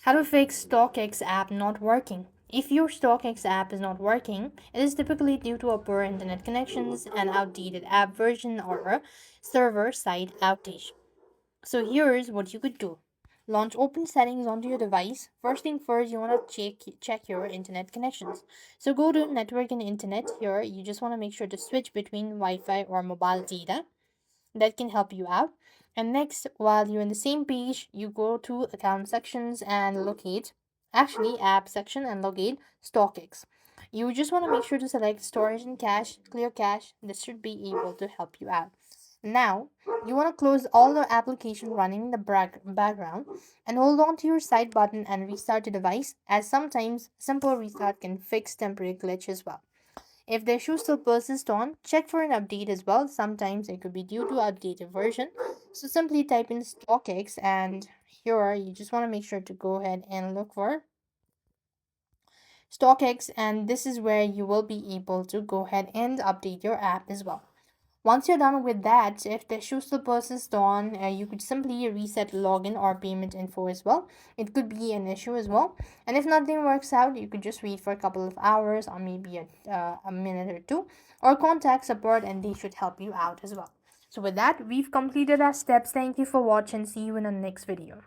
How to fix StockX app not working. If your StockX app is not working, it is typically due to a poor internet connections, an outdated app version, or a server side outage. So here's what you could do. Launch open settings onto your device. First thing first, you want to check your internet connections. So go to network and internet. Here you just want to make sure to switch between Wi-Fi or mobile data. That can help you out. And next, while you're in the same page, you go to account sections and locate, actually app section and locate StockX. You just want to make sure to select storage and cache, clear cache. This should be able to help you out. Now, you want to close all the application running in the background and hold on to your side button and restart the device, as sometimes simple restart can fix temporary glitch as well. If the issue still persists on, check for an update as well. Sometimes it could be due to outdated version. So simply type in StockX and here you just want to make sure to go ahead and look for StockX, and this is where you will be able to go ahead and update your app as well. Once you're done with that, if the issue still persists on, you could simply reset login or payment info as well. It could be an issue as well. And if nothing works out, you could just wait for a couple of hours or maybe a minute or two, or contact support and they should help you out as well. So with that, we've completed our steps. Thank you for watching. See you in the next video.